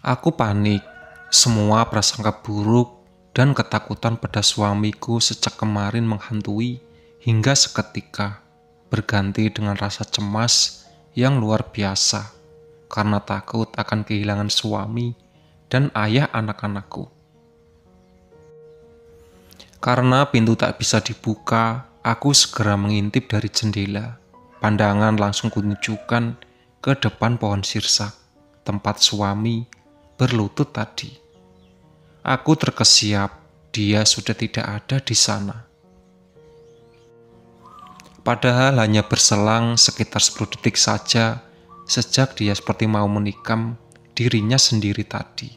Aku panik, semua prasangka buruk dan ketakutan pada suamiku sejak kemarin menghantui hingga seketika berganti dengan rasa cemas yang luar biasa karena takut akan kehilangan suami dan ayah anak-anakku. Karena pintu tak bisa dibuka, aku segera mengintip dari jendela. Pandangan langsung kunjukkan ke depan pohon sirsak, tempat suami berlutut tadi. Aku terkesiap, dia sudah tidak ada di sana. Padahal hanya berselang sekitar 10 detik saja sejak dia seperti mau menikam dirinya sendiri tadi.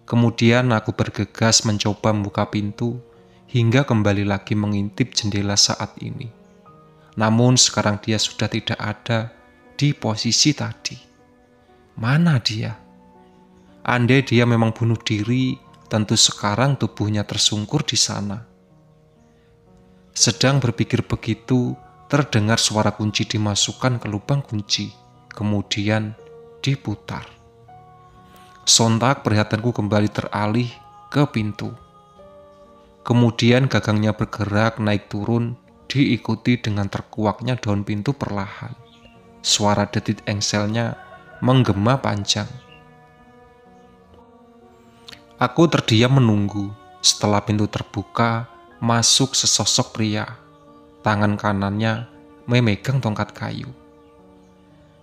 Kemudian aku bergegas mencoba membuka pintu hingga kembali lagi mengintip jendela saat ini. Namun sekarang dia sudah tidak ada di posisi tadi. Mana dia? Andai dia memang bunuh diri, tentu sekarang tubuhnya tersungkur di sana. Sedang berpikir begitu, terdengar suara kunci dimasukkan ke lubang kunci, kemudian diputar. Sontak perhatianku kembali teralih ke pintu. Kemudian gagangnya bergerak naik turun, diikuti dengan terkuaknya daun pintu perlahan. Suara detik engselnya menggema panjang. Aku terdiam menunggu. Setelah pintu terbuka, masuk sesosok pria. Tangan kanannya memegang tongkat kayu.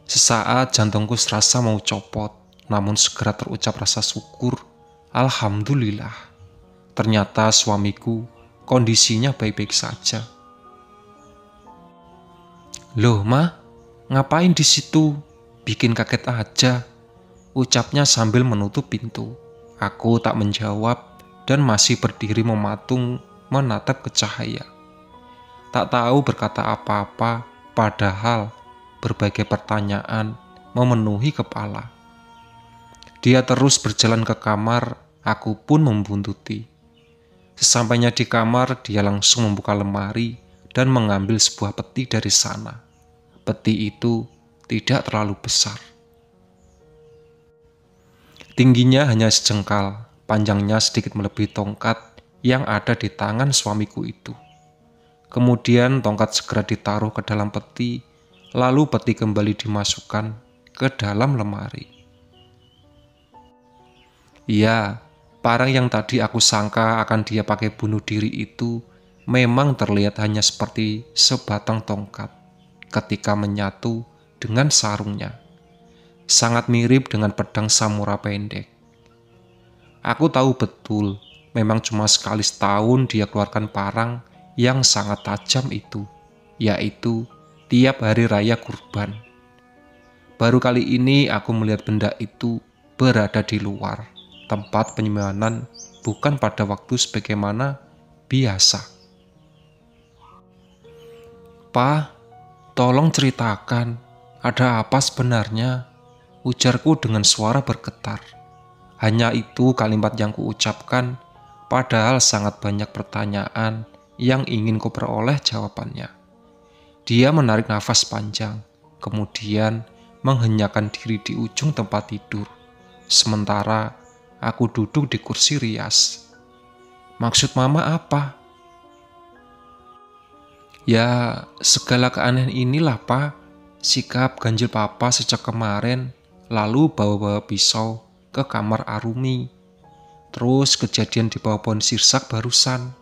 Sesaat jantungku serasa mau copot, namun segera terucap rasa syukur. Alhamdulillah. Ternyata suamiku kondisinya baik-baik saja. Loh, Ma, ngapain di situ? Bikin kaget aja, ucapnya sambil menutup pintu. Aku tak menjawab dan masih berdiri mematung menatap ke cahaya. Tak tahu berkata apa-apa, padahal berbagai pertanyaan memenuhi kepala. Dia terus berjalan ke kamar, aku pun membuntuti. Sesampainya di kamar, dia langsung membuka lemari dan mengambil sebuah peti dari sana. Peti itu tidak terlalu besar. Tingginya hanya sejengkal, panjangnya sedikit melebihi tongkat yang ada di tangan suamiku itu. Kemudian tongkat segera ditaruh ke dalam peti, lalu peti kembali dimasukkan ke dalam lemari. Iya, parang yang tadi aku sangka akan dia pakai bunuh diri itu memang terlihat hanya seperti sebatang tongkat ketika menyatu dengan sarungnya. Sangat mirip dengan pedang samurai pendek. Aku tahu betul, memang cuma sekali setahun dia keluarkan parang yang sangat tajam itu, yaitu tiap hari raya kurban. Baru kali ini aku melihat benda itu berada di luar tempat penyimpanan, bukan pada waktu sebagaimana biasa. Pa, tolong ceritakan, ada apa sebenarnya? Ujarku dengan suara bergetar. Hanya itu kalimat yang kuucapkan, padahal sangat banyak pertanyaan yang ingin ku peroleh jawabannya. Dia menarik nafas panjang, kemudian menghenyakan diri di ujung tempat tidur. Sementara aku duduk di kursi rias. Maksud Mama apa? Ya, segala keanehan inilah, Pak. Sikap ganjil Papa sejak kemarin, lalu bawa-bawa pisau ke kamar Arumi. Terus kejadian di bawah pohon sirsak barusan.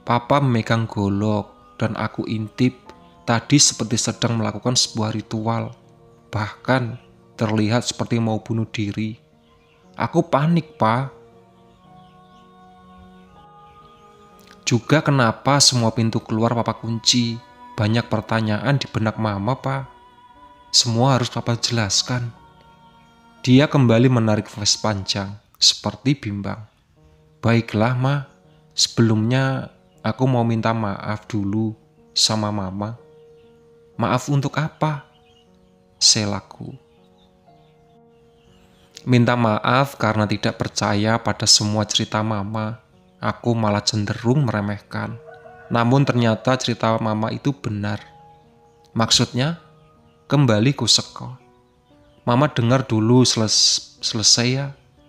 Papa memegang golok dan aku intip tadi seperti sedang melakukan sebuah ritual. Bahkan terlihat seperti mau bunuh diri. Aku panik, Pak. Juga kenapa semua pintu keluar Papa kunci? Banyak pertanyaan di benak Mama, Pak. Semua harus Papa jelaskan. Dia kembali menarik nafas panjang, seperti bimbang. Baiklah, Ma. Sebelumnya aku mau minta maaf dulu sama Mama. Maaf untuk apa? Selaku. Minta maaf karena tidak percaya pada semua cerita Mama. Aku malah cenderung meremehkan. Namun ternyata cerita Mama itu benar. Maksudnya, kembali ku seko. Mama dengar dulu selesai ya,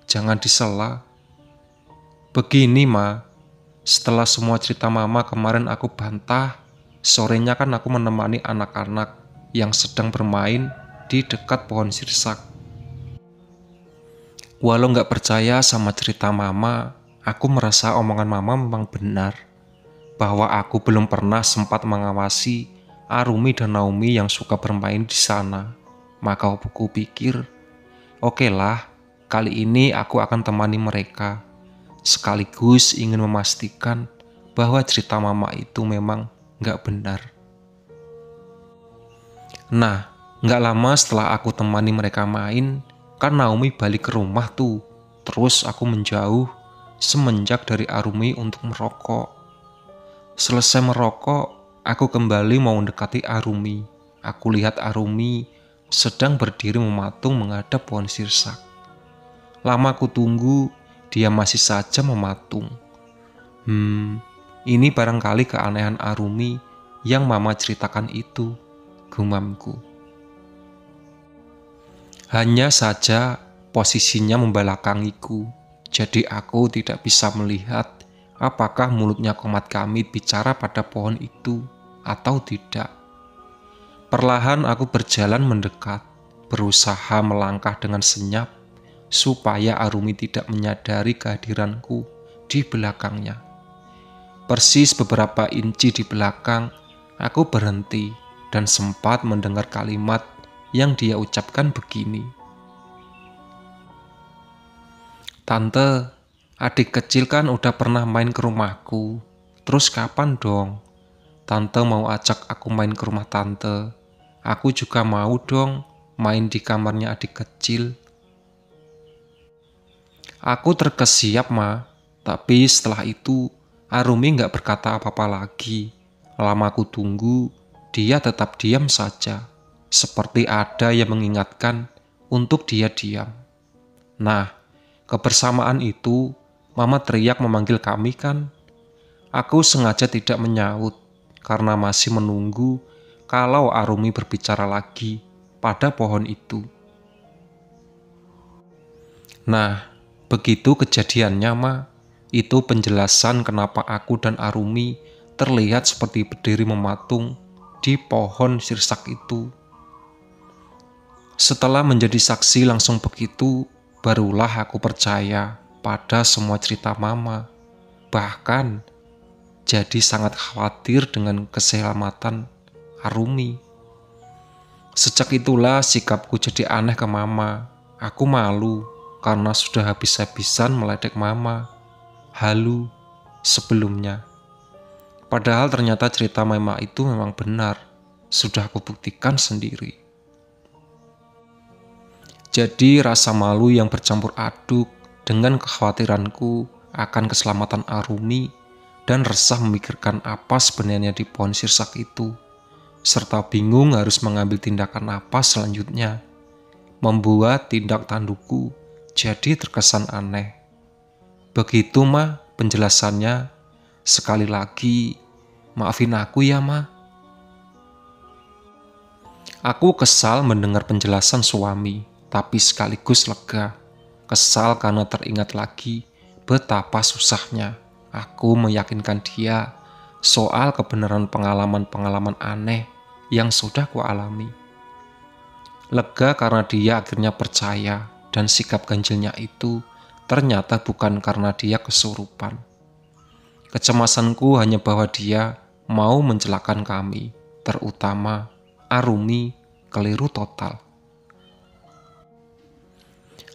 jangan disela. Begini Ma, setelah semua cerita Mama kemarin aku bantah, sorenya kan aku menemani anak-anak yang sedang bermain di dekat pohon sirsak. Walau nggak percaya sama cerita Mama, aku merasa omongan Mama memang benar, bahwa aku belum pernah sempat mengawasi Arumi dan Naomi yang suka bermain di sana. Maka aku pikir, oke lah, kali ini aku akan temani mereka. Sekaligus ingin memastikan bahwa cerita Mama itu memang nggak benar. Nah, nggak lama setelah aku temani mereka main, kan Naomi balik ke rumah tuh. Terus aku menjauh semenjak dari Arumi untuk merokok. Selesai merokok, aku kembali mau mendekati Arumi. Aku lihat Arumi sedang berdiri mematung menghadap pohon sirsak. Lama aku tunggu, dia masih saja mematung. Ini barangkali keanehan Arumi yang Mama ceritakan itu, gumamku. Hanya saja posisinya membelakangiku, jadi aku tidak bisa melihat apakah mulutnya Komat Kamit bicara pada pohon itu atau tidak. Perlahan aku berjalan mendekat, berusaha melangkah dengan senyap supaya Arumi tidak menyadari kehadiranku di belakangnya. Persis beberapa inci di belakang, aku berhenti dan sempat mendengar kalimat yang dia ucapkan begini. Tante, adik kecil kan udah pernah main ke rumahku. Terus kapan dong? Tante mau ajak aku main ke rumah tante. Aku juga mau dong main di kamarnya adik kecil. Aku terkesiap, Ma. Tapi setelah itu, Arumi gak berkata apa-apa lagi. Lama aku tunggu, dia tetap diam saja. Seperti ada yang mengingatkan untuk dia diam. Nah, kebersamaan itu, Mama teriak memanggil kami kan. Aku sengaja tidak menyaut, karena masih menunggu kalau Arumi berbicara lagi pada pohon itu. Nah, begitu kejadiannya, Ma. Itu penjelasan kenapa aku dan Arumi terlihat seperti berdiri mematung di pohon sirsak itu. Setelah menjadi saksi langsung begitu, barulah aku percaya pada semua cerita Mama. Bahkan, jadi sangat khawatir dengan keselamatan Arumi. Sejak itulah sikapku jadi aneh ke Mama. Aku malu karena sudah habis-habisan meledek Mama. Halu sebelumnya. Padahal ternyata cerita Mama itu memang benar. Sudah aku buktikan sendiri. Jadi rasa malu yang bercampur aduk dengan kekhawatiranku akan keselamatan Arumi dan resah memikirkan apa sebenarnya di pohon sirsak itu, serta bingung harus mengambil tindakan apa selanjutnya, membuat tindak tandukku jadi terkesan aneh. Begitu, Ma, penjelasannya. Sekali lagi, maafin aku ya, Ma. Aku kesal mendengar penjelasan suami, tapi sekaligus lega. Kesal karena teringat lagi betapa susahnya aku meyakinkan dia soal kebenaran pengalaman-pengalaman aneh yang sudah kualami. Lega karena dia akhirnya percaya dan sikap ganjilnya itu ternyata bukan karena dia kesurupan. Kecemasanku hanya bahwa dia mau mencelakakan kami, terutama Arumi, keliru total.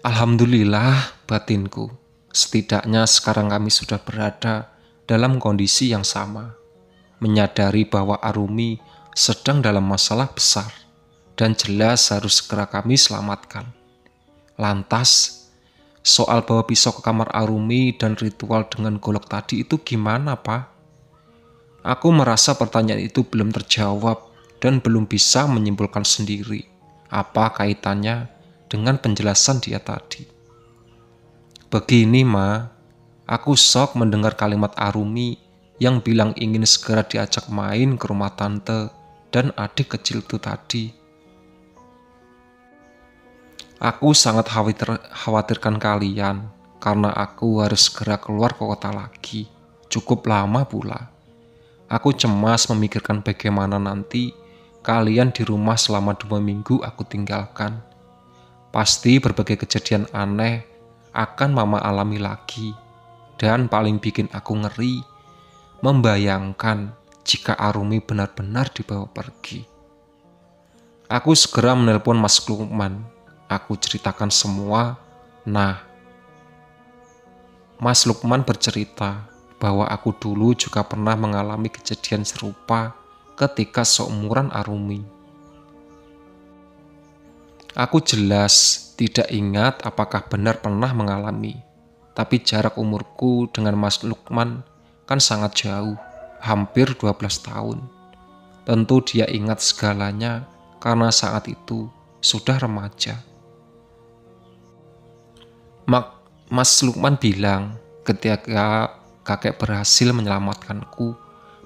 Alhamdulillah batinku, setidaknya sekarang kami sudah berada dalam kondisi yang sama, menyadari bahwa Arumi sedang dalam masalah besar dan jelas harus segera kami selamatkan. Lantas, soal bawa pisau ke kamar Arumi dan ritual dengan golok tadi itu gimana, Pak? Aku merasa pertanyaan itu belum terjawab dan belum bisa menyimpulkan sendiri apa kaitannya dengan penjelasan dia tadi. Begini, Ma, aku shock mendengar kalimat Arumi yang bilang ingin segera diajak main ke rumah tante dan adik kecil itu tadi. Aku sangat khawatirkan kalian karena aku harus segera keluar ke kota lagi. Cukup lama pula. Aku cemas memikirkan bagaimana nanti kalian di rumah selama 2 minggu aku tinggalkan. Pasti berbagai kejadian aneh akan mama alami lagi. Dan paling bikin aku ngeri, membayangkan jika Arumi benar-benar dibawa pergi. Aku segera menelpon Mas Lukman. Aku ceritakan semua. Nah, Mas Lukman bercerita bahwa aku dulu juga pernah mengalami kejadian serupa ketika seumuran Arumi. Aku jelas tidak ingat apakah benar pernah mengalami, tapi jarak umurku dengan Mas Lukman kan sangat jauh, hampir 12 tahun. Tentu dia ingat segalanya karena saat itu sudah remaja. Mas Lukman bilang ketika kakek berhasil menyelamatkanku,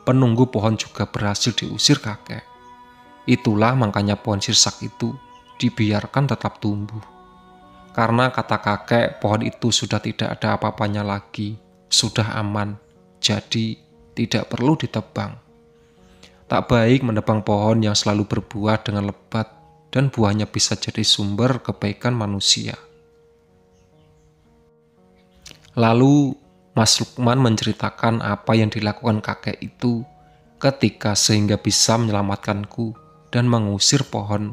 penunggu pohon juga berhasil diusir kakek. Itulah makanya pohon sirsak itu dibiarkan tetap tumbuh. Karena kata kakek, pohon itu sudah tidak ada apa-apanya lagi, sudah aman, jadi tidak perlu ditebang. Tak baik menebang pohon yang selalu berbuah dengan lebat dan buahnya bisa jadi sumber kebaikan manusia. Lalu Mas Lukman menceritakan apa yang dilakukan kakek itu ketika sehingga bisa menyelamatkanku dan mengusir pohon.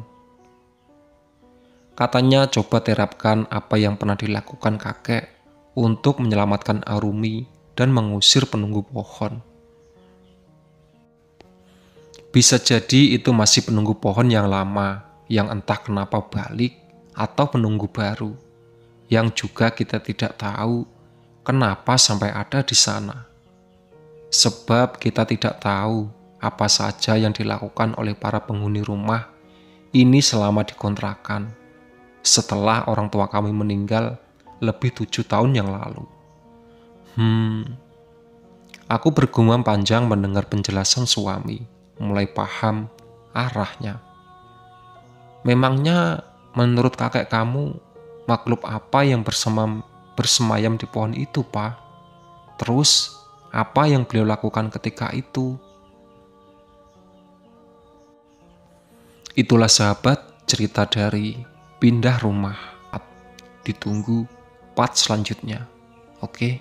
Katanya coba terapkan apa yang pernah dilakukan kakek untuk menyelamatkan Arumi dan mengusir penunggu pohon. Bisa jadi itu masih penunggu pohon yang lama, yang entah kenapa balik, atau penunggu baru, yang juga kita tidak tahu kenapa sampai ada di sana. Sebab kita tidak tahu apa saja yang dilakukan oleh para penghuni rumah ini selama dikontrakan, setelah orang tua kami meninggal lebih 7 tahun yang lalu. Aku bergumam panjang mendengar penjelasan suami, mulai paham arahnya. Memangnya menurut kakek kamu, makhluk apa yang bersemayam di pohon itu, Pak? Terus, apa yang beliau lakukan ketika itu? Itulah sahabat cerita dari Pindah Rumah. Ditunggu part selanjutnya. Oke?